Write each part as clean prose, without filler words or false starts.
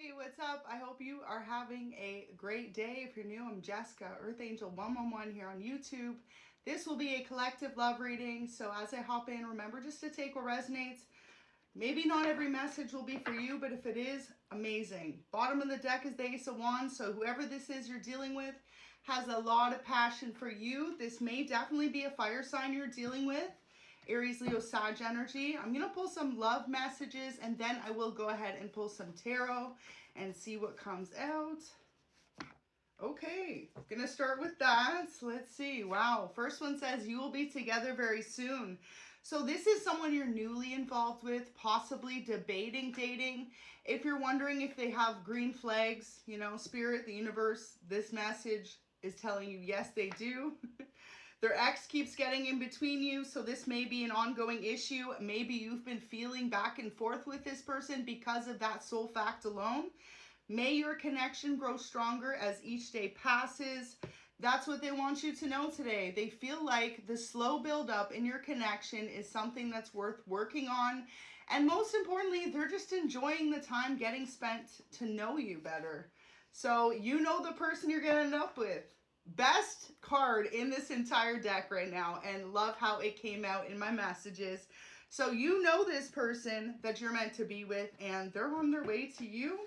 Hey, what's up? I hope you are having a great day. If you're new, I'm Jessica, Earth Angel 111 here on YouTube. This will be a collective love reading, so as I hop in, remember just to take what resonates. Maybe not every message will be for you, but if it is, amazing. Bottom of the deck is the Ace of Wands, so whoever this is you're dealing with has a lot of passion for you. This may definitely be a fire sign you're dealing with. Aries, Leo, Sag energy. I'm going to pull some love messages and then I will go ahead and pull some tarot and see what comes out. Okay, going to start with that. Let's see. Wow. First one says you will be together very soon. So this is someone you're newly involved with, possibly debating dating. If you're wondering if they have green flags, you know, spirit, the universe, this message is telling you yes, they do. Their ex keeps getting in between you, so this may be an ongoing issue. Maybe you've been feeling back and forth with this person because of that sole fact alone. May your connection grow stronger as each day passes. That's what they want you to know today. They feel like the slow buildup in your connection is something that's worth working on. And most importantly, they're just enjoying the time getting spent to know you better. So you know the person you're going to end up with. Best card in this entire deck right now, and love how it came out in my messages. So you know this person that you're meant to be with, and they're on their way to you,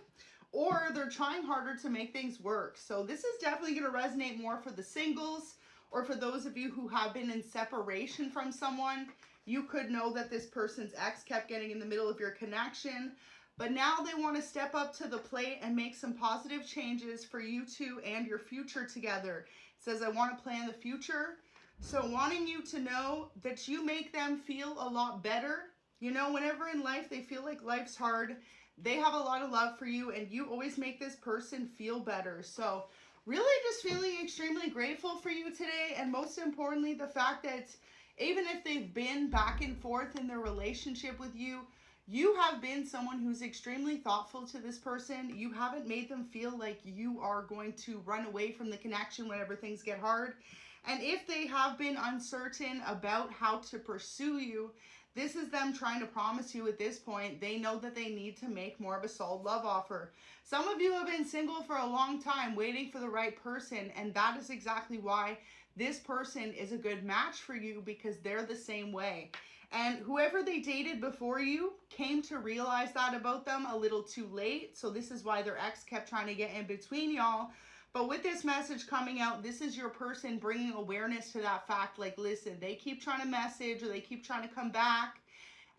or they're trying harder to make things work. So this is definitely going to resonate more for the singles, or for those of you who have been in separation from someone. You could know that this person's ex kept getting in the middle of your connection, but now they want to step up to the plate and make some positive changes for you two and your future together. It says, I want to plan the future. So wanting you to know that you make them feel a lot better. You know, whenever in life they feel like life's hard, they have a lot of love for you and you always make this person feel better. So really just feeling extremely grateful for you today. And most importantly, the fact that even if they've been back and forth in their relationship with you, you have been someone who's extremely thoughtful to this person. You haven't made them feel like you are going to run away from the connection whenever things get hard. And if they have been uncertain about how to pursue you, this is them trying to promise you at this point, they know that they need to make more of a solid love offer. Some of you have been single for a long time, waiting for the right person. And that is exactly why this person is a good match for you, because they're the same way. And whoever they dated before you came to realize that about them a little too late. So this is why their ex kept trying to get in between y'all. But with this message coming out, this is your person bringing awareness to that fact. Like, listen, they keep trying to message or they keep trying to come back.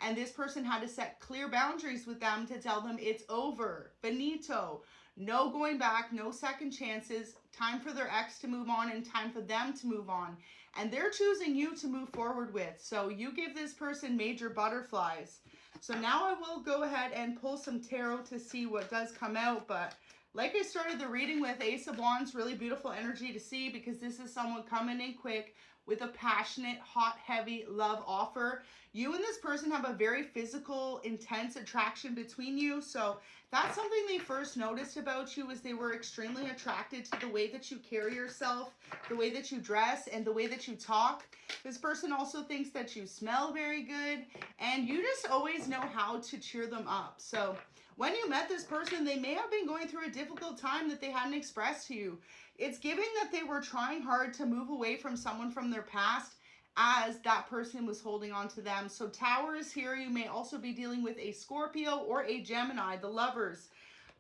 And this person had to set clear boundaries with them to tell them it's over. Finito. No going back, no second chances. Time for their ex to move on and time for them to move on. And they're choosing you to move forward with. So you give this person major butterflies. So now I will go ahead and pull some tarot to see what does come out. But like I started the reading with, Ace of Wands, really beautiful energy to see, because this is someone coming in quick with a passionate, hot, heavy love offer. You and this person have a very physical, intense attraction between you. So that's something they first noticed about you, is they were extremely attracted to the way that you carry yourself, the way that you dress, and the way that you talk. This person also thinks that you smell very good, and you just always know how to cheer them up. So when you met this person, they may have been going through a difficult time that they hadn't expressed to you. It's giving that they were trying hard to move away from someone from their past as that person was holding on to them. So Tower is here. You may also be dealing with a Scorpio or a Gemini, the lovers.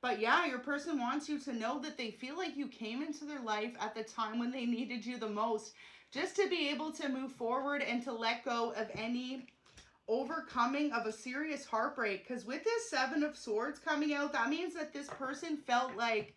But yeah, your person wants you to know that they feel like you came into their life at the time when they needed you the most, just to be able to move forward and to let go of any overcoming of a serious heartbreak. Because with this Seven of Swords coming out, that means that this person felt like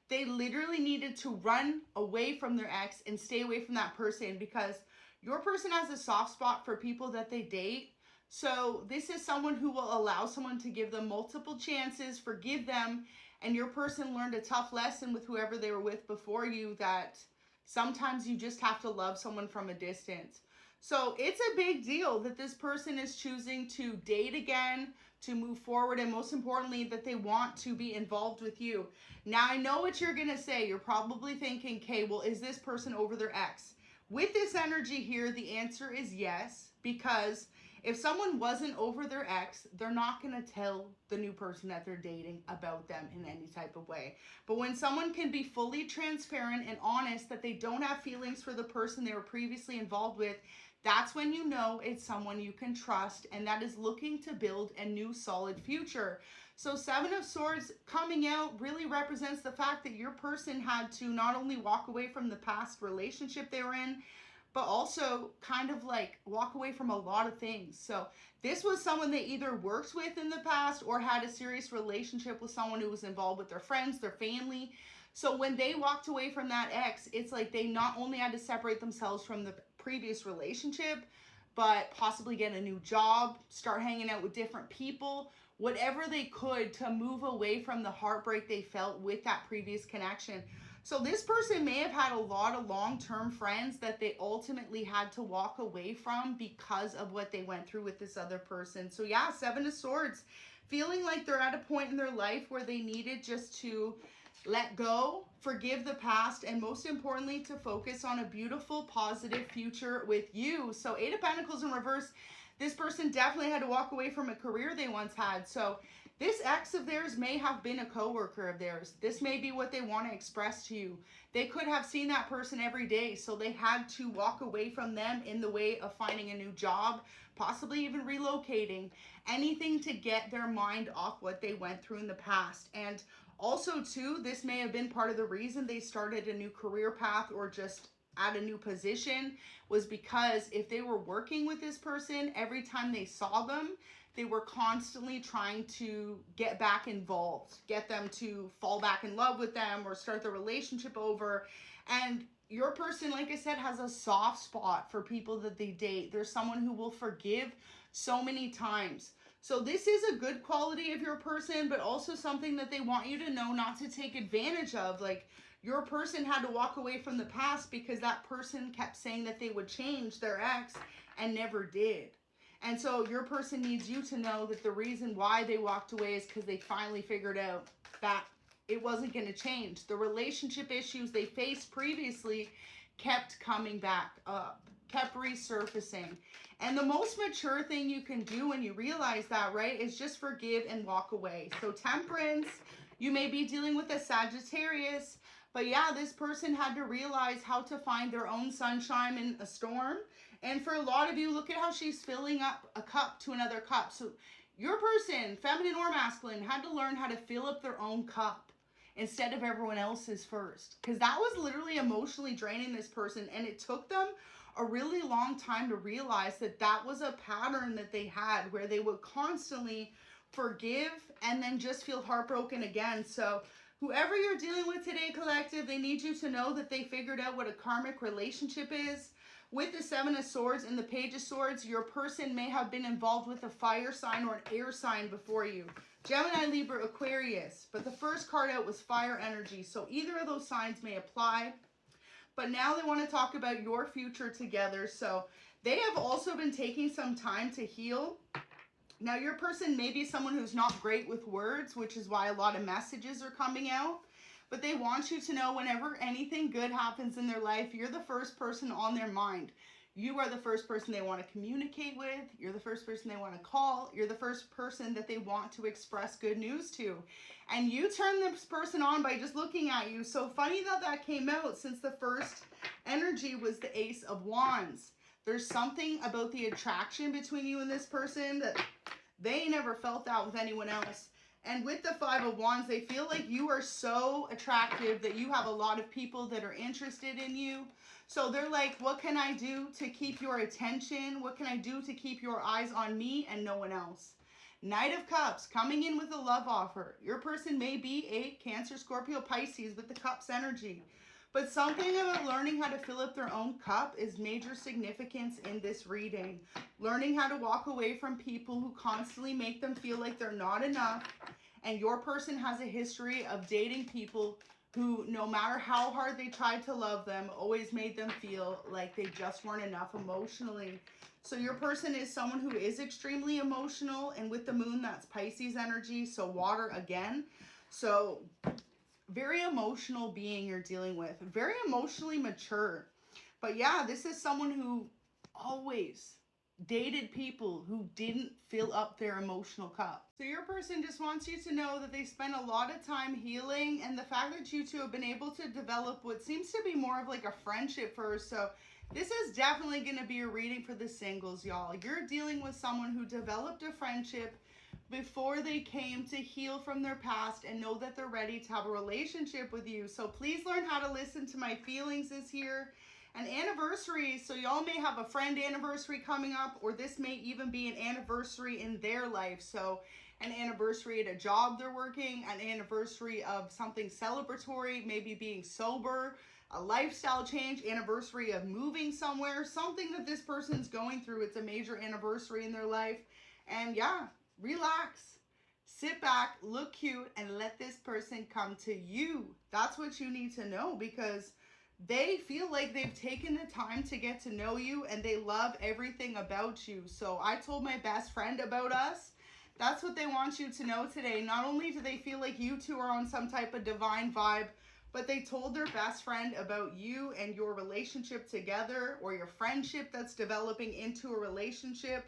they literally needed to run away from their ex and stay away from that person, because your person has a soft spot for people that they date. So this is someone who will allow someone to give them multiple chances, forgive them, and your person learned a tough lesson with whoever they were with before you, that sometimes you just have to love someone from a distance. So it's a big deal that this person is choosing to date again, to move forward, and most importantly, that they want to be involved with you. Now, I know what you're going to say. You're probably thinking, okay, well, is this person over their ex? With this energy here, the answer is yes, because If someone wasn't over their ex, they're not going to tell the new person that they're dating about them in any type of way. But when someone can be fully transparent and honest that they don't have feelings for the person they were previously involved with, that's when you know it's someone you can trust and that is looking to build a new solid future. So Seven of Swords coming out really represents the fact that your person had to not only walk away from the past relationship they were in, but also kind of like walk away from a lot of things. So this was someone they either worked with in the past or had a serious relationship with someone who was involved with their friends, their family. So when they walked away from that ex, it's like they not only had to separate themselves from the previous relationship, but possibly get a new job, start hanging out with different people, whatever they could to move away from the heartbreak they felt with that previous connection. So this person may have had a lot of long-term friends that they ultimately had to walk away from because of what they went through with this other person. So yeah, Seven of Swords, feeling like they're at a point in their life where they needed just to let go, forgive the past, and most importantly, to focus on a beautiful, positive future with you. So Eight of Pentacles in reverse, this person definitely had to walk away from a career they once had. So this ex of theirs may have been a coworker of theirs. This may be what they want to express to you. They could have seen that person every day, so they had to walk away from them in the way of finding a new job, possibly even relocating, anything to get their mind off what they went through in the past. And also, too, this may have been part of the reason they started a new career path or just at a new position, was because if they were working with this person, every time they saw them, they were constantly trying to get back involved, get them to fall back in love with them or start the relationship over. And your person, like I said, has a soft spot for people that they date. There's someone who will forgive so many times. So this is a good quality of your person, but also something that they want you to know not to take advantage of. Like, your person had to walk away from the past because that person kept saying that they would change, their ex, and never did. And so your person needs you to know that the reason why they walked away is because they finally figured out that it wasn't going to change. The relationship issues they faced previously kept coming back up, kept resurfacing. And the most mature thing you can do when you realize that, right, is just forgive and walk away. So Temperance, you may be dealing with a Sagittarius, but yeah, this person had to realize how to find their own sunshine in a storm. And for a lot of you, look at how she's filling up a cup to another cup. So your person, feminine or masculine, had to learn how to fill up their own cup instead of everyone else's first. Because that was literally emotionally draining this person. And it took them a really long time to realize that that was a pattern that they had where they would constantly forgive and then just feel heartbroken again. So whoever you're dealing with today, collective, they need you to know that they figured out what a karmic relationship is. With the Seven of Swords and the Page of Swords, your person may have been involved with a fire sign or an air sign before you. Gemini, Libra, Aquarius. But the first card out was fire energy. So either of those signs may apply. But now they want to talk about your future together. So they have also been taking some time to heal. Now your person may be someone who's not great with words, which is why a lot of messages are coming out. But they want you to know whenever anything good happens in their life, you're the first person on their mind. You are the first person they want to communicate with. You're the first person they want to call. You're the first person that they want to express good news to. And you turn this person on by just looking at you. So funny that that came out, since the first energy was the Ace of Wands. There's something about the attraction between you and this person that they never felt that with anyone else. And with the Five of Wands, they feel like you are so attractive that you have a lot of people that are interested in you. So they're like, what can I do to keep your attention? What can I do to keep your eyes on me and no one else? Knight of Cups, coming in with a love offer. Your person may be a Cancer, Scorpio, Pisces with the Cups energy. But something about learning how to fill up their own cup is major significance in this reading. Learning how to walk away from people who constantly make them feel like they're not enough. And your person has a history of dating people who, no matter how hard they tried to love them, always made them feel like they just weren't enough emotionally. So your person is someone who is extremely emotional. And with the moon, that's Pisces energy, so water again. So very emotional being you're dealing with, very emotionally mature. But yeah, this is someone who always dated people who didn't fill up their emotional cup. So your person just wants you to know that they spent a lot of time healing, and the fact that you two have been able to develop what seems to be more of like a friendship first. So this is definitely going to be a reading for the singles, y'all. You're dealing with someone who developed a friendship before they came to heal from their past and know that they're ready to have a relationship with you. So please learn how to listen to my feelings this year. An anniversary, so y'all may have a friend anniversary coming up, or this may even be an anniversary in their life. So an anniversary at a job they're working, an anniversary of something celebratory, maybe being sober, a lifestyle change, anniversary of moving somewhere, something that this person's going through. It's a major anniversary in their life. And yeah, relax, sit back, look cute, and let this person come to you. That's what you need to know, because they feel like they've taken the time to get to know you and they love everything about you. So I told my best friend about us. That's what they want you to know today. Not only do they feel like you two are on some type of divine vibe, but they told their best friend about you and your relationship together, or your friendship that's developing into a relationship.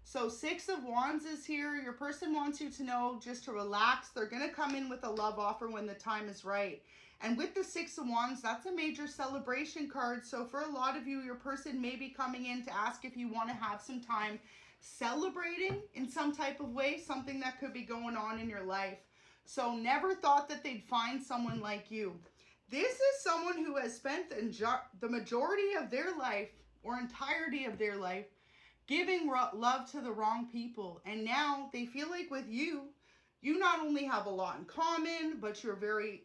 So 6 of Wands is here. Your person wants you to know just to relax. They're going to come in with a love offer when the time is right. And with the 6 of Wands, that's a major celebration card. So for a lot of you, your person may be coming in to ask if you want to have some time celebrating in some type of way, something that could be going on in your life. So never thought that they'd find someone like you. This is someone who has spent the majority of their life, or entirety of their life, giving love to the wrong people. And now they feel like with you, you not only have a lot in common, but you're very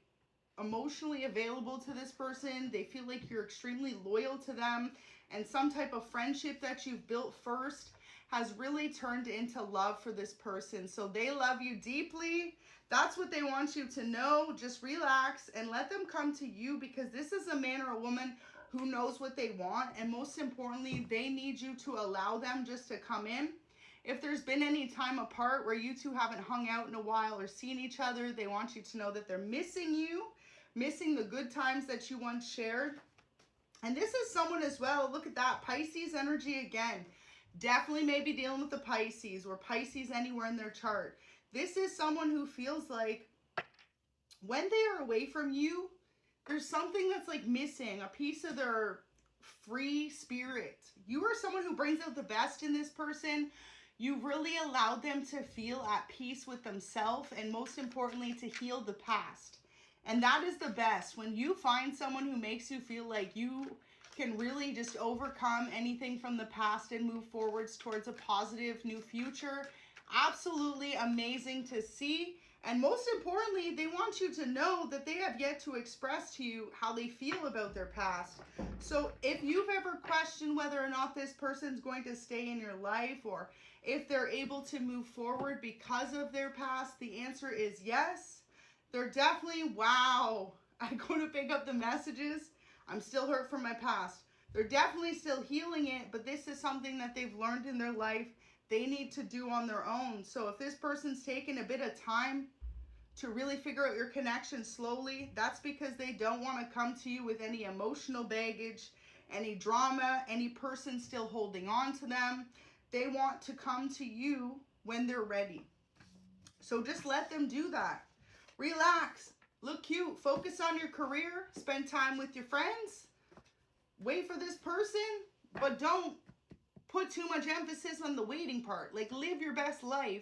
emotionally available to this person. They feel like you're extremely loyal to them, and some type of friendship that you've built first has really turned into love for this person. So they love you deeply. That's what they want you to know. Just relax and let them come to you, because this is a man or a woman who knows what they want, and most importantly, they need you to allow them just to come in. If there's been any time apart where you two haven't hung out in a while or seen each other, they want you to know that they're missing you, missing the good times that you once shared. And this is someone as well, look at that, Pisces energy again. Definitely may be dealing with the Pisces, or Pisces anywhere in their chart. This is someone who feels like when they are away from you, there's something that's like missing, a piece of their free spirit. You are someone who brings out the best in this person. You really allowed them to feel at peace with themselves, and most importantly, to heal the past. And that is the best. When you find someone who makes you feel like you can really just overcome anything from the past and move forwards towards a positive new future. Absolutely amazing to see. And most importantly, they want you to know that they have yet to express to you how they feel about their past. So if you've ever questioned whether or not this person's going to stay in your life, or if they're able to move forward because of their past, the answer is yes. They're definitely, wow, I go to pick up the messages. I'm still hurt from my past. They're definitely still healing it, but this is something that they've learned in their life they need to do on their own. So if this person's taken a bit of time to really figure out your connection slowly, that's because they don't want to come to you with any emotional baggage, any drama, any person still holding on to them. They want to come to you when they're ready. So just let them do that. Relax, look cute, focus on your career, spend time with your friends, wait for this person, but don't put too much emphasis on the waiting part. Like, live your best life,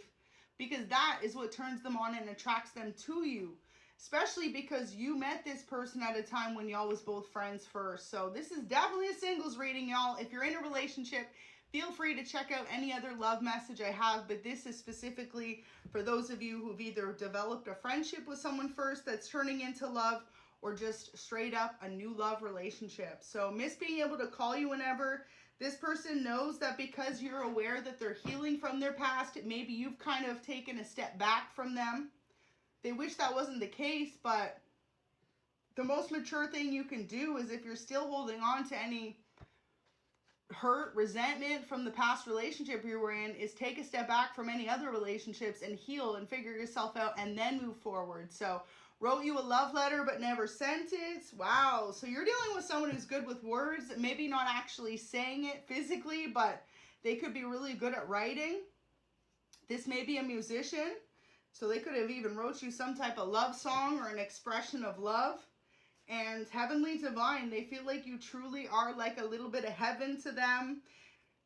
because that is what turns them on and attracts them to you, especially because you met this person at a time when y'all was both friends first. So this is definitely a singles reading, y'all. If you're in a relationship, feel free to check out any other love message I have, but this is specifically for those of you who've either developed a friendship with someone first that's turning into love, or just straight up a new love relationship. So miss being able to call you whenever. This person knows that because you're aware that they're healing from their past, maybe you've kind of taken a step back from them. They wish that wasn't the case, but the most mature thing you can do is, if you're still holding on to any hurt, resentment from the past relationship you were in, is take a step back from any other relationships and heal and figure yourself out and then move forward. So wrote you a love letter but never sent it. Wow. So you're dealing with someone who's good with words, maybe not actually saying it physically, but They could be really good at writing. This may be a musician, so they could have even wrote you some type of love song or an expression of love. And heavenly divine, they feel like you truly are like a little bit of heaven to them.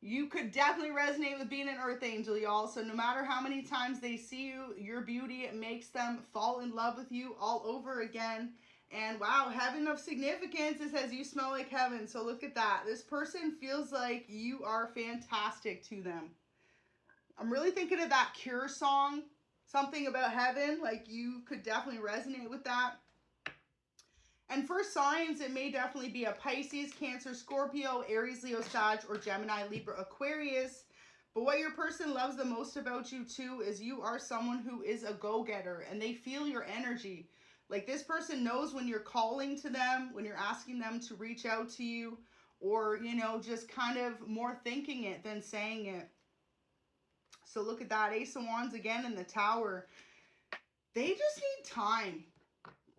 You could definitely resonate with being an earth angel, y'all. So no matter how many times they see you, your beauty, it makes them fall in love with you all over again. And wow, heaven of significance, it says you smell like heaven. So look at that. This person feels like you are fantastic to them. I'm really thinking of that Cure song, something about heaven. Like you could definitely resonate with that. And for signs, it may definitely be a Pisces, Cancer, Scorpio, Aries, Leo, Sag, or Gemini, Libra, Aquarius. But what your person loves the most about you too is you are someone who is a go-getter, and they feel your energy. Like this person knows when you're calling to them, when you're asking them to reach out to you, or, you know, just kind of more thinking it than saying it. So look at that. Ace of Wands again in the Tower. They just need time.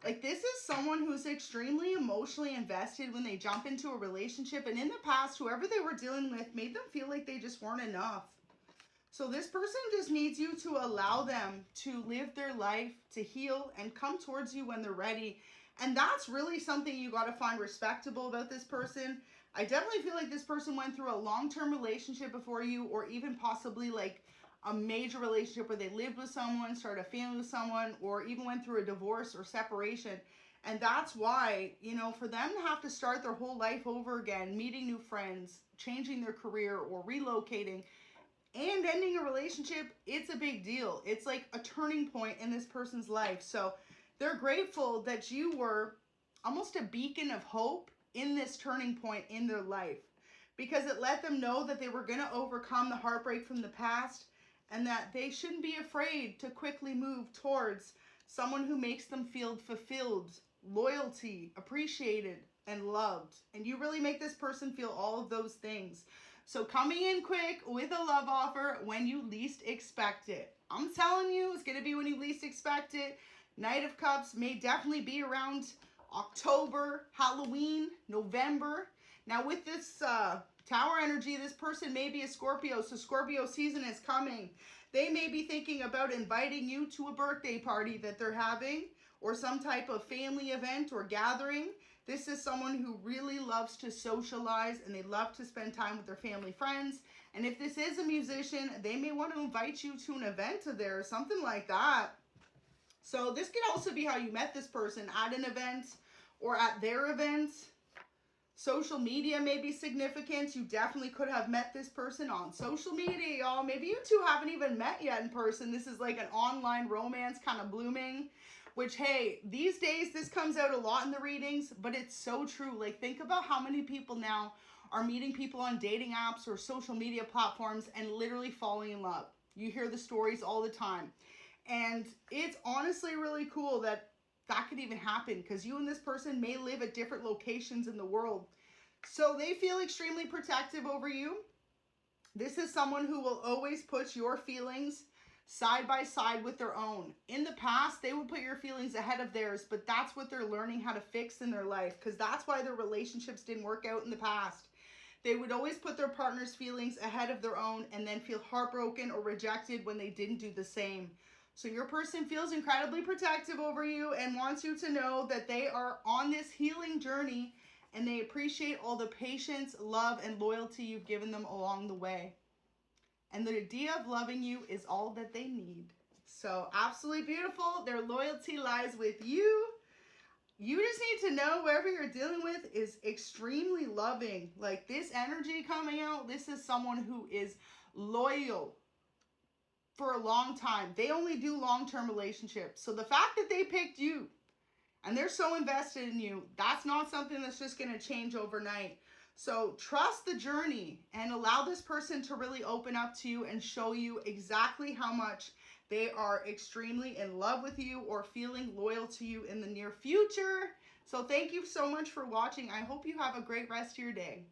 Like this is someone who's extremely emotionally invested when they jump into a relationship. And in the past, whoever they were dealing with made them feel like they just weren't enough. So this person just needs you to allow them to live their life, to heal, and come towards you when they're ready. And that's really something you got to find respectable about this person. I definitely feel like this person went through a long-term relationship before you, or even possibly like a major relationship where they lived with someone, started a family with someone, or even went through a divorce or separation. And that's why, you know, for them to have to start their whole life over again, meeting new friends, changing their career, or relocating, and ending a relationship, it's a big deal. It's like a turning point in this person's life. So they're grateful that you were almost a beacon of hope in this turning point in their life, because it let them know that they were going to overcome the heartbreak from the past, and that they shouldn't be afraid to quickly move towards someone who makes them feel fulfilled, loyalty, appreciated, and loved. And you really make this person feel all of those things. So coming in quick with a love offer when you least expect it. I'm telling you, it's going to be when you least expect it. Knight of Cups may definitely be around October, Halloween, November. Now with this Tower energy, this person may be a Scorpio, so Scorpio season is coming. They may be thinking about inviting you to a birthday party that they're having, or some type of family event or gathering. This is someone who really loves to socialize, and they love to spend time with their family friends. And if this is a musician, they may want to invite you to an event of theirs, something like that. So this could also be how you met this person, at an event or at their event. Social media may be significant. You definitely could have met this person on social media, y'all. Maybe you two haven't even met yet in person. This is like an online romance kind of blooming, which, hey, these days this comes out a lot in the readings, but it's so true. Like, think about how many people now are meeting people on dating apps or social media platforms and literally falling in love. You hear the stories all the time. And it's honestly really cool that that could even happen, because you and this person may live at different locations in the world. So they feel extremely protective over you. This is someone who will always put your feelings side by side with their own. In the past, they would put your feelings ahead of theirs, but that's what they're learning how to fix in their life, because that's why their relationships didn't work out in the past. They would always put their partner's feelings ahead of their own and then feel heartbroken or rejected when they didn't do the same. So your person feels incredibly protective over you and wants you to know that they are on this healing journey, and they appreciate all the patience, love, and loyalty you've given them along the way. And the idea of loving you is all that they need. So absolutely beautiful. Their loyalty lies with you. You just need to know whoever you're dealing with is extremely loving. Like this energy coming out, this is someone who is loyal for a long time. They only do long-term relationships. So the fact that they picked you and they're so invested in you, that's not something that's just going to change overnight. So trust the journey and allow this person to really open up to you and show you exactly how much they are extremely in love with you or feeling loyal to you in the near future. So thank you so much for watching. I hope you have a great rest of your day.